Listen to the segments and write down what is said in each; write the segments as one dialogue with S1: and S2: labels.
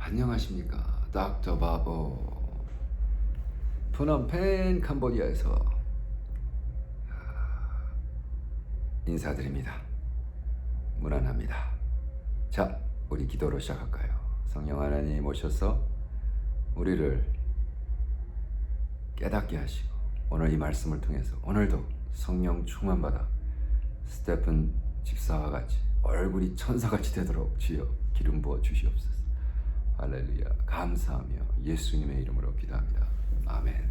S1: 안녕하십니까, 닥터 바보. 프놈펜 캄보디아에서 인사드립니다. 문안합니다. 자, 우리 기도로 시작할까요? 성령 하나님 오셔서 우리를 깨닫게 하시고 오늘 이 말씀을 통해서 오늘도 성령 충만받아 스테픈 집사와 같이 얼굴이 천사같이 되도록 주여 기름 부어 주시옵소서. 할렐루야. 감사하며 예수님의 이름으로 기도합니다. 아멘.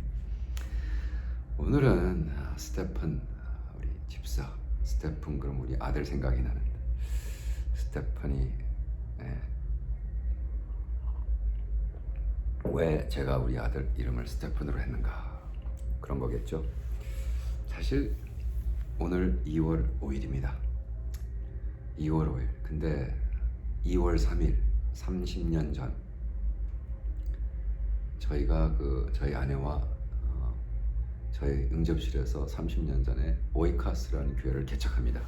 S1: 오늘은 스테픈, 우리 집사 스테픈, 그럼 우리 아들 생각이 나는데, 스테픈이 왜 제가 우리 아들 이름을 스테픈으로 했는가, 그런 거겠죠. 사실 오늘 2월 5일입니다. 2월 5일. 근데 2월 3일 30년 전 저희가 저희 아내와 저희 응접실에서 30년 전에 오이카스라는 교회를 개척합니다.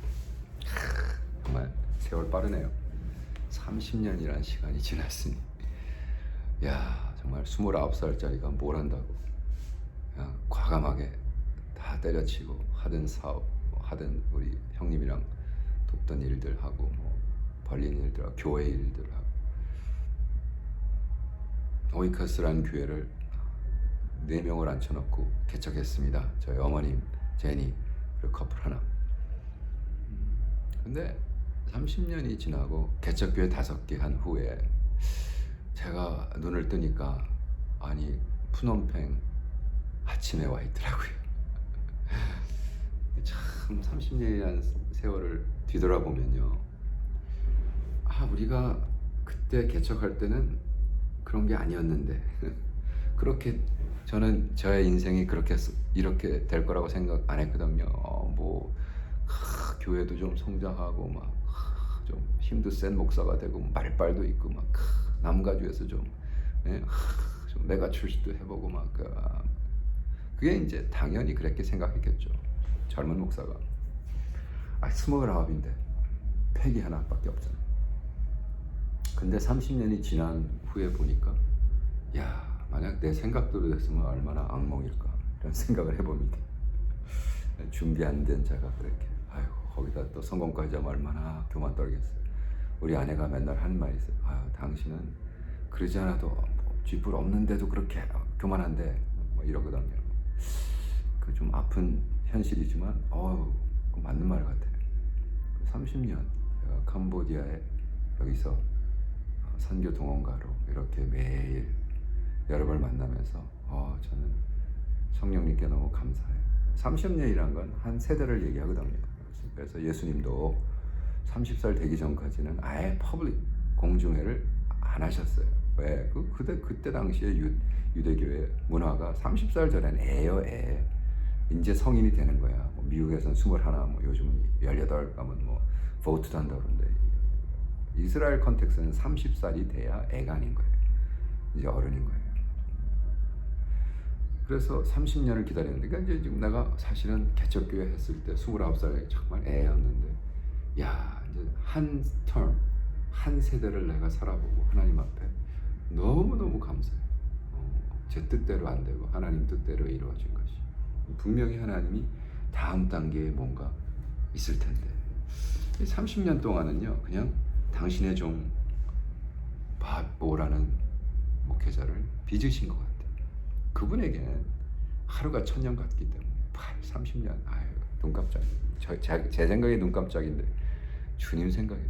S1: 정말 세월 빠르네요. 30년이라는 시간이 지났으니, 야, 정말 29살짜리가 뭘 한다고 그냥 과감하게 다 때려치고 하던 사업, 하던 우리 형님이랑 돕던 일들 하고, 뭐 벌린 일들 하고, 교회 일들 하고, 오이카스라는 교회를 4명을 앉혀놓고 개척했습니다. 저희 어머님, 제니, 그리고 커플 하나. 근데 30년이 지나고 개척교회 5개 한 후에 제가 눈을 뜨니까, 아니, 푸놈팽 아침에 와 있더라고요. 참 30년이라는 세월을 뒤돌아보면요, 우리가 그때 개척할 때는 그런 게 아니었는데 그렇게 저는 저의 인생이 이렇게 될 거라고 생각 안 했거든요. 교회도 좀 성장하고 막 좀 힘도 센 목사가 되고 말빨도 있고 막 남가주에서 좀 메가 출시도 해보고 막 그게 이제 당연히 그렇게 생각했겠죠. 젊은 목사가 29인데 팩이 하나밖에 없잖아요. 근데 30년이 지난 후에 보니까, 야, 만약 내 생각대로 됐으면 얼마나 악몽일까, 이런 생각을 해봅니다. 준비 안 된 자가 그렇게, 아이고, 거기다 또 성공까지 하면 얼마나 교만 떨겠어요. 우리 아내가 맨날 하는 말이 있어요. 당신은 그러지 않아도 쥐뿔 없는데도 그렇게 교만한데, 뭐 이러거든요. 그 좀 아픈 현실이지만 그 맞는 말 같아요. 30년 제가 캄보디아에 여기서 선교 동원가로 이렇게 매일 여러분을 만나면서 저는 성령님께 너무 감사해요. 30년이란 건 한 세대를 얘기하거든요. 그래서 예수님도 30살 되기 전까지는 아예 퍼블릭 공중회를 안 하셨어요. 왜? 그때 당시에 유대교회 문화가 30살 전에는 애요, 애. 이제 성인이 되는 거야. 뭐 미국에서는 21, 뭐 요즘은 18 가면 뭐 보트도 한다고 그러는데, 이스라엘 컨텍스트는 30살이 돼야 애가 아닌 거예요. 이제 어른인 거예요. 그래서 30년을 기다렸는데, 그러니까 이제 지금 내가 사실은 개척교회 했을 때 29살에 정말 애였는데, 야, 이제 한 세대를 내가 살아보고 하나님 앞에 너무너무 감사해요. 제 뜻대로 안 되고 하나님 뜻대로 이루어진 것이. 분명히 하나님이 다음 단계에 뭔가 있을 텐데, 30년 동안은요, 그냥 당신의 종 바보라는 목회자를 빚으신 것 같아요. 그분에게는 하루가 1000년 같기 때문에 30년, 눈 깜짝. 제 생각에 눈 깜짝인데 주님 생각에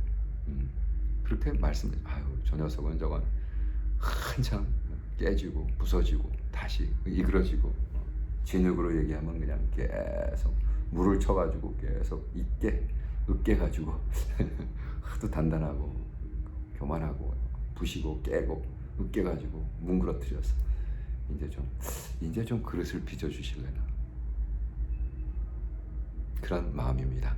S1: 그렇게 말씀해. 저 녀석은 저건 한참 깨지고 부서지고 다시 이그러지고, 진흙으로 얘기하면 그냥 계속 물을 쳐가지고 계속 으깨가지고 하도 단단하고 교만하고 부시고 깨고 으깨가지고 뭉그러뜨려서 이제 좀 그릇을 빚어주실래나, 그런 마음입니다.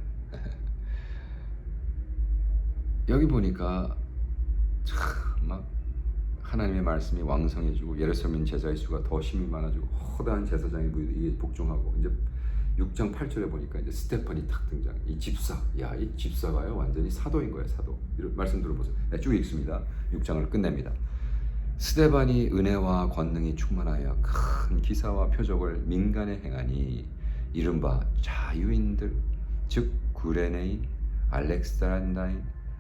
S1: 여기 보니까 막 하나님의 말씀이 왕성해지고 예루살렘 제자의 수가 더 힘이 많아지고 허다한 제사장이 이게 복종하고, 이제 6장 8절에 보니까 이제 스테판이 탁 등장. 이 집사가요 완전히 사도인 거예요. 사도. 이런 말씀 들어보세요. 쭉 읽습니다. 6장을 끝냅니다. 스데반이 은혜와 권능이 충만하여 큰 기사와 표적을 민간에 행하니 이른바 자유인들 즉 구레네인,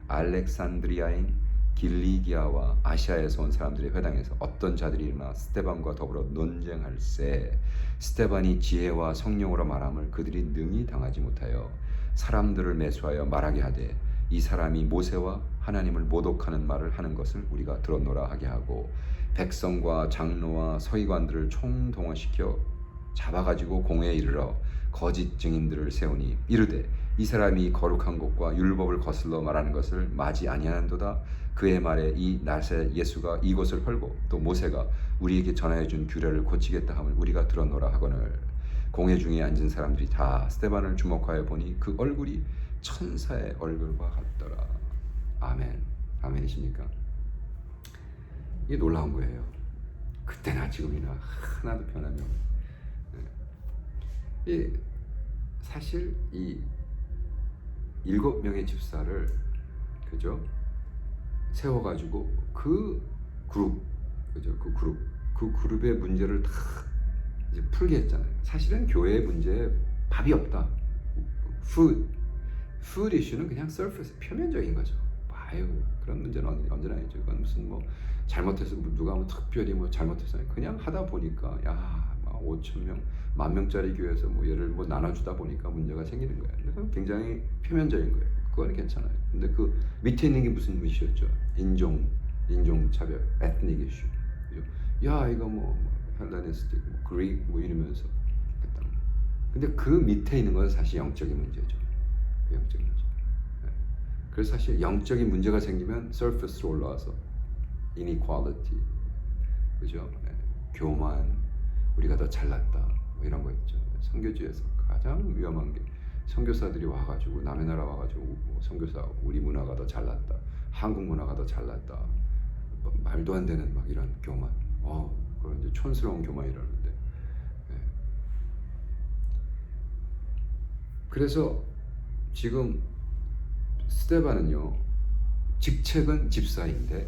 S1: 알렉산드리아인, 길리기아와 아시아에서 온 사람들의 회당에서 어떤 자들이 일어나 스데반과 더불어 논쟁할세. 스데반이 지혜와 성령으로 말함을 그들이 능히 당하지 못하여 사람들을 매수하여 말하게 하되 이 사람이 모세와 하나님을 모독하는 말을 하는 것을 우리가 들었노라 하게 하고 백성과 장로와 서기관들을 총동원시켜 잡아가지고 공회에 이르러 거짓 증인들을 세우니 이르되 이 사람이 거룩한 것과 율법을 거슬러 말하는 것을 마지 아니하는도다. 그의 말에 이 나사렛 예수가 이곳을 헐고 또 모세가 우리에게 전하여 준 규례를 고치겠다 함을 우리가 들었노라 하거늘. 공회 중에 앉은 사람들이 다 스데반을 주목하여 보니 그 얼굴이 천사의 얼굴과 같더라. 아멘. 아멘이십니까? 이게 놀라운 거예요. 그때나 지금이나 하나도 변함이 없는. 사실 이 7명의 집사를 그죠? 세워가지고 그 그룹 그죠? 그 그룹의 문제를 다 이제 풀게 했잖아요. 사실은 교회의 문제에 답이 없다. 푸드 이슈는 그냥 서페이스 표면적인 거죠. 아유 그런 문제는 언제나 있죠. 그건 무슨 뭐 잘못해서 누가 뭐 특별히 뭐 잘못해서 그냥 하다 보니까 야 5,000명, 10,000명짜리 교회에서 뭐 얘를 뭐 나눠주다 보니까 문제가 생기는 거예요. 그래서 굉장히 표면적인 거예요. 그건 괜찮아요. 근데 그 밑에 있는 게 무슨 이슈였죠? 인종 차별, 에트닉 이슈. 그죠? 야 이거 뭐 헬레니스틱, 뭐 그릭 뭐 이러면서 했다. 근데 그 밑에 있는 건 사실 영적인 문제죠. 영적인 문제. 네. 그래서 사실 영적인 문제가 생기면 서페이스로 올라와서 inequality, 그죠? 네. 교만, 우리가 더 잘났다, 뭐 이런 거 있죠. 선교지에서 가장 위험한 게 선교사들이 와가지고 남의 나라 와가지고 뭐 선교사 우리 문화가 더 잘났다, 한국 문화가 더 잘났다, 뭐 말도 안 되는 막 이런 교만. 그런 이제 촌스러운 교만이라는데. 네. 그래서 지금 스데반은요 직책은 집사인데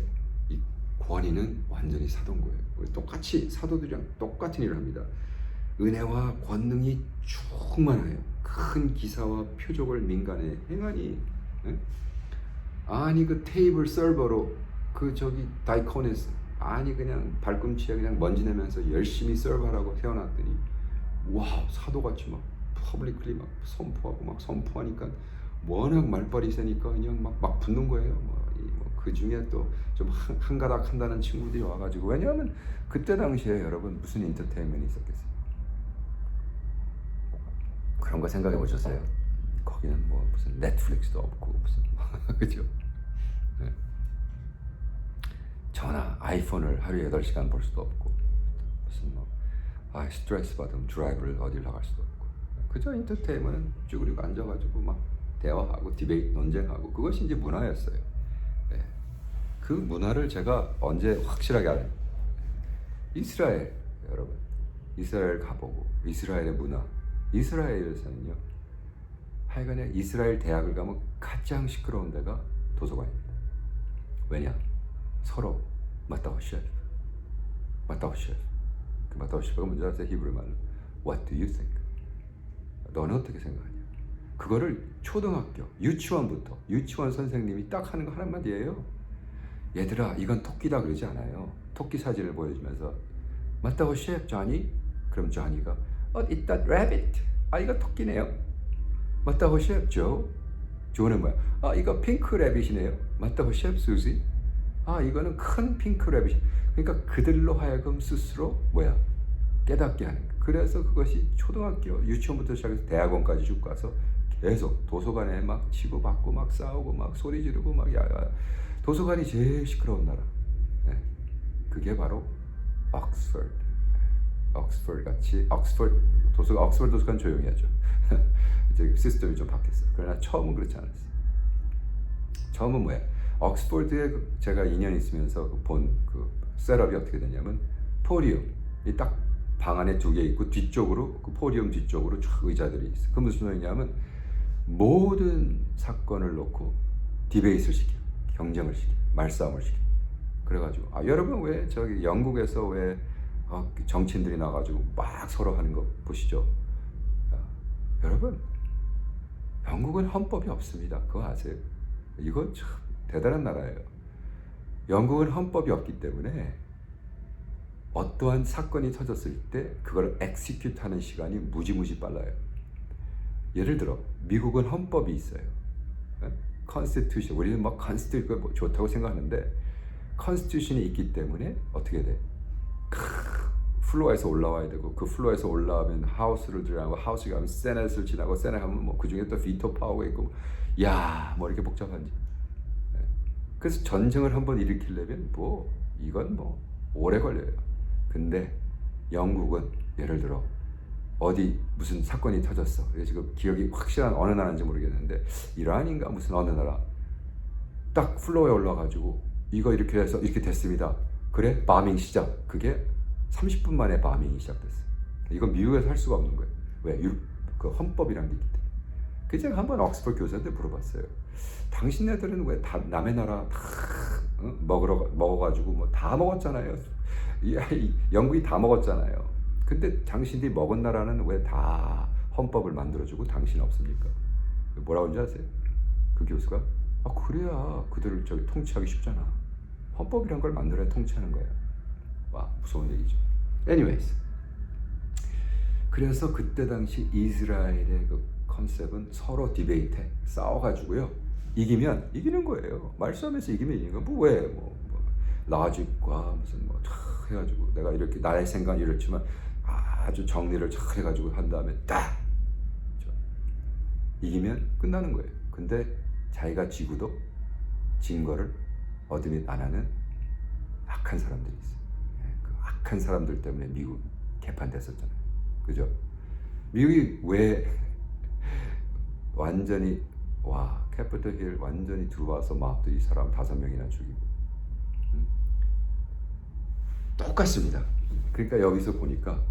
S1: 이 권위는 완전히 사도인 거예요. 똑같이 사도들이랑 똑같은 일을 합니다. 은혜와 권능이 충만하여 큰 기사와 표적을 민간에 행하니. 네? 아니 그 테이블 서버로 그 저기 다이코네스 아니 그냥 발꿈치에 그냥 먼지 내면서 열심히 서버하라고 세워놨더니 와 사도같이 막 퍼블릭리 막 선포하고 막 선포하니까 워낙 말빨이 세니까 그냥 막 붙는 거예요. 그 중에 또 좀 한가닥 한다는 친구들이 와가지고, 왜냐하면 그때 당시에 여러분 무슨 인터테인먼트 있었겠어요? 그런 거 생각해 보셨어요? 거기는 뭐 무슨 넷플릭스도 없고 무슨 그죠? 네. 전화 아이폰을 하루에 8시간 볼 수도 없고 무슨 뭐 스트레스 받으면 드라이브를 어딜 나갈 수도 없고 그저 인터테인먼트는 쭈그리고 앉아가지고 막 대화하고 디베이트 논쟁하고 그것이 이제 문화였어요. 네. 그 문화를 제가 언제 확실하게 알아요? 이스라엘 여러분 이스라엘 가보고 이스라엘의 문화 이스라엘에서는요 하여간에 이스라엘 대학을 가면 가장 시끄러운 데가 도서관입니다. 왜냐? 서로 맞다오시아 그 맞다오시아가 뭔지 아세요? 히브리 말로 What do you think? 너는 어떻게 생각하냐? 그거를 초등학교 유치원부터 유치원 선생님이 딱 하는 거 한마디예요. 얘들아 이건 토끼다 그러지 않아요. 토끼 사진을 보여주면서 맞다오시아 조니? 그럼 조니가 It's that rabbit. 이거 토끼네요. 맞다오시아 조? 조는 뭐야? 이거 핑크 래빗이네요. 맞다오시아 수지? 이거는 큰 핑크 래빗. 그러니까 그들로 하여금 스스로 뭐야? 깨닫게 하는 거야. 그래서 그것이 초등학교 유치원부터 시작해서 대학원까지 쭉 가서 계속 도서관에 막 치고받고 막 싸우고 막 소리 지르고 막 도서관이 제일 시끄러운 나라. 네. 그게 바로 옥스퍼드 같이 옥스퍼드 도서관 조용히 하죠. 이제 시스템이 좀 바뀌었어요. 그러나 처음은 그렇지 않았어요. 처음은 뭐야? 옥스퍼드에 제가 2년 있으면서 본 그 셋업이 어떻게 되냐면 포디움이 딱 방 안에 2개 있고 뒤쪽으로 그 포디움 뒤쪽으로 쫙 의자들이 있어. 그 무슨 소리냐면 모든 사건을 놓고 디베이트를 시켜, 경쟁을 시켜, 말싸움을 시켜. 그래가지고 여러분 왜 저기 영국에서 왜 정치인들이 나가지고 막 서로 하는 거 보시죠? 여러분 영국은 헌법이 없습니다. 그거 아세요? 이거 참 대단한 나라예요. 영국은 헌법이 없기 때문에 어떠한 사건이 터졌을 때 그걸 엑시큐트 하는 시간이 무지무지 빨라요. 예를 들어 미국은 헌법이 있어요. 컨스티튜션, 우리는 막 컨스티튜션이 뭐 좋다고 생각하는데 컨스티튜션이 있기 때문에 어떻게 돼? 플로어에서 올라와야 되고 그 플로어에서 올라오면 하우스를 지나고 하우스 가면 세넷을 지나고 세넷 하면 뭐 그중에 또 비토 파워가 있고 뭐 이렇게 복잡한지. 그래서 전쟁을 한번 일으키려면 뭐 이건 뭐 오래 걸려요. 근데 영국은 예를 들어 어디 무슨 사건이 터졌어. 지금 기억이 확실한 어느 나라인지 모르겠는데 이란인가 무슨 어느 나라 딱 플로어에 올라가지고 이거 이렇게 해서 이렇게 됐습니다. 그래? 바밍 시작. 그게 30분 만에 바밍이 시작됐어. 이건 미국에서 할 수가 없는 거예요. 왜? 그 헌법이란 게 있기 때문에. 그래서 제가 한번 옥스퍼드 교수한테 물어봤어요. 당신네들은 왜 다 남의 나라 다 먹어가지고 뭐 다 먹었잖아요. 영국이 다 먹었잖아요. 근데 당신들이 먹은 나라는 왜 다 헌법을 만들어주고 당신은 없습니까? 뭐라고 하는지 아세요? 그 교수가 그래야 그들을 저기 통치하기 쉽잖아. 헌법이란 걸 만들어야 통치하는 거야. 와, 무서운 얘기죠. anyways, 그래서 그때 당시 이스라엘의 그 컨셉은 서로 디베이트해 싸워가지고요 이기면 이기는 거예요. 말싸움에서 이기면 이기는 거. 뭐 왜? 뭐 라집과 무슨 뭐 해가지고 내가 이렇게 나의 생각은 이렇지만 아주 정리를 잘 해가지고 한 다음에 딱 이기면 끝나는 거예요. 근데 자기가 지고도 진 거를 어드밋 안 하는 악한 사람들이 있어요. 그 악한 사람들 때문에 미국 개판됐었잖아요. 그죠? 미국이 왜 완전히 캐피털 힐 완전히 들어와서 막들이 사람 5명이나 죽이고 똑같습니다. 그러니까 여기서 보니까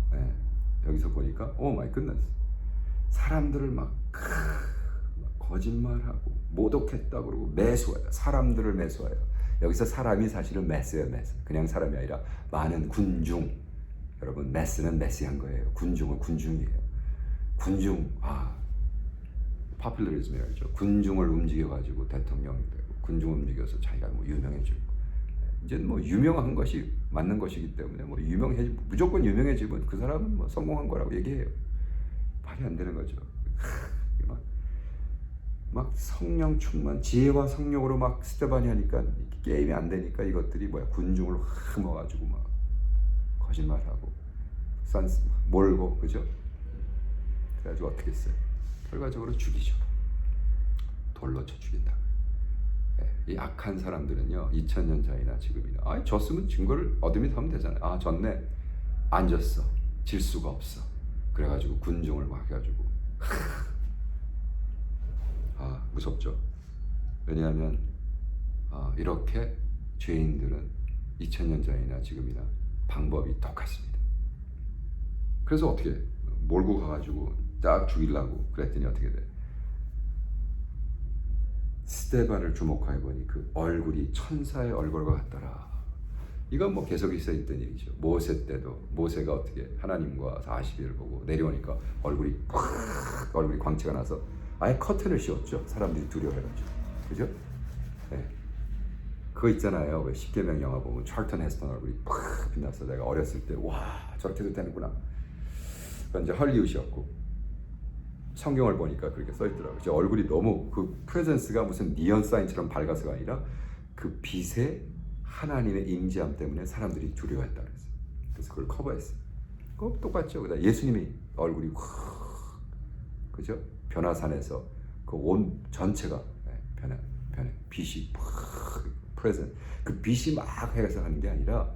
S1: 오 마이 굿네스, 사람들을 막 거짓말하고 모독했다 그러고 매수해요. 사람들을 매수해요. 여기서 사람이 사실은 매스예요. 매스. 그냥 사람이 아니라 많은 군중. 여러분 매스는 매스한 거예요. 군중은 군중이에요. 군중 파퓰러리즘이라죠. 군중을 움직여가지고 대통령이 되고 군중을 움직여서 자기가 뭐 유명해지고. 이제 뭐 유명한 것이 맞는 것이기 때문에 뭐 무조건 유명해지면 그 사람은 뭐 성공한 거라고 얘기해요. 말이 안 되는 거죠. 막 성령 충만, 지혜와 성령으로 막 스테반이 하니까 게임이 안 되니까 이것들이 군중을 확 모아가지고 막 거짓말하고 몰고, 그죠? 그래가지고 어떻게 했어요? 결과적으로 죽이죠. 돌로 쳐 죽인다. 이 악한 사람들은요 2000년 전이나 지금이나 졌으면 증거를 얻으면 하면 되잖아요. 졌네, 안 졌어, 질 수가 없어. 그래가지고 군중을 막 해가지고 무섭죠. 왜냐하면 이렇게 죄인들은 2000년 전이나 지금이나 방법이 똑같습니다. 그래서 어떻게 몰고 가가지고 딱 죽이려고 그랬더니 어떻게 돼? 스데반을 주목하여 보니 그 얼굴이 천사의 얼굴과 같더라. 이건 뭐 계속 있어 있던 얘기죠. 모세 때도 모세가 어떻게 하나님과 40일을 보고 내려오니까 얼굴이 광채가 나서 아예 커튼을 씌웠죠. 사람들이 두려워해가지고. 그죠? 네. 그거 있잖아요. 왜 십계명 영화 보면 찰턴 헤스턴 얼굴이 팍 빛나서 내가 어렸을 때 저렇게도 되는구나. 그건 이제 헐리우드였고, 성경을 보니까 그렇게 써있더라고요. 제 얼굴이 너무 그 프레젠스가 무슨 니언 사인처럼 밝아서가 아니라 그 빛의 하나님의 임재함 때문에 사람들이 두려워했다 그랬어요. 그래서 그걸 커버했어요. 그거 똑같죠. 그다음 예수님이 얼굴이 그죠? 변화산에서 그 온 전체가 변해 빛이 프레젠, 그 빛이 막 해서 하는 게 아니라.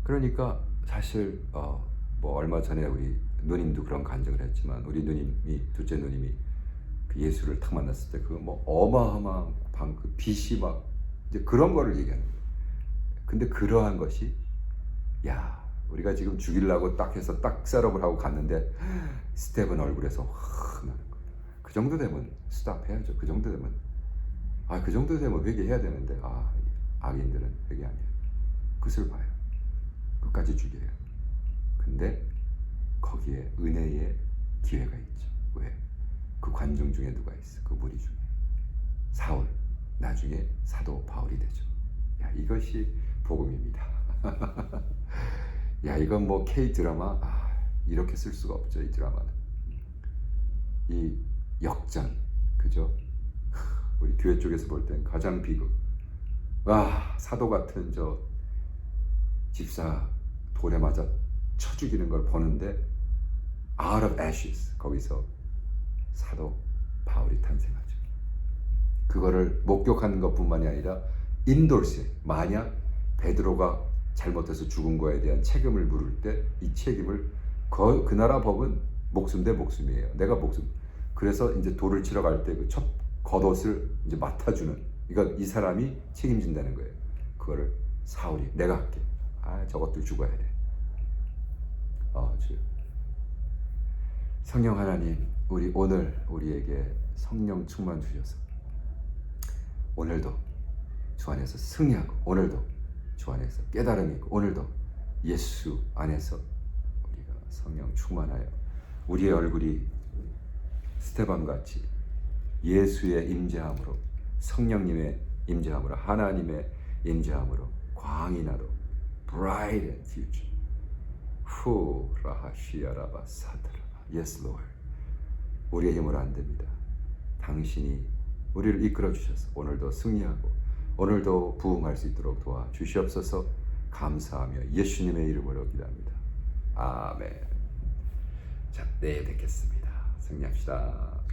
S1: 그러니까 사실 뭐 얼마 전에 우리 누님도 그런 간증을 했지만, 우리 누님이 둘째 누님이 그 예수를 딱 만났을 때 그 뭐 어마어마한 그 빛이 막 이제 그런 거를 얘기하는 거예요. 근데 그러한 것이 우리가 지금 죽이려고 딱 해서 딱 셋업을 하고 갔는데 스텝은 얼굴에서 확 나는 거예요. 그 정도 되면 스탑해야죠. 그 정도 되면 그 정도 되면 회개해야 되는데 악인들은 회개 안 해요. 끝을 봐요. 끝까지 죽여요. 근데 거기에 은혜의 기회가 있죠. 왜? 그 관중 중에 누가 있어? 그 무리 중에 사울, 나중에 사도 바울이 되죠. 이것이 복음입니다. 이건 뭐 K 드라마 이렇게 쓸 수가 없죠. 이 드라마는 이 역전, 그죠? 우리 교회 쪽에서 볼 땐 가장 비극. 사도 같은 저 집사 돌에 맞아 쳐 죽이는 걸 보는데 out of ashes, 거기서 사도 바울이 탄생하죠. 그거를 목격하는 것뿐만이 아니라 인돌세, 만약 베드로가 잘못해서 죽은 거에 대한 책임을 물을 때 이 책임을 그 나라 법은 목숨 대 목숨이에요. 내가 목숨. 그래서 이제 돌을 치러 갈 때 그 첫 겉옷을 이제 맡아주는, 그러니까 이 사람이 책임진다는 거예요. 그거를 사울이 내가 할게. 저것들 죽어야 돼. 주 성령 하나님, 우리 오늘 우리에게 성령 충만 주셔서 오늘도 주 안에서 승리하고, 오늘도 주 안에서 깨달음이 있고, 오늘도 예수 안에서 우리가 성령 충만하여 우리의 얼굴이 스테반같이 예수의 임재함으로, 성령님의 임재함으로, 하나님의 임재함으로 광이 나도 bright and future. 라하시아라바 사드라. Yes, Lord. 우리의 힘으로 안 됩니다. 당신이 우리를 이끌어 주셔서 오늘도 승리하고 오늘도 부흥할 수 있도록 도와 주시옵소서. 감사하며 예수님의 이름으로 기도합니다. 아멘. 자, 내일 뵙겠습니다. 승리합시다.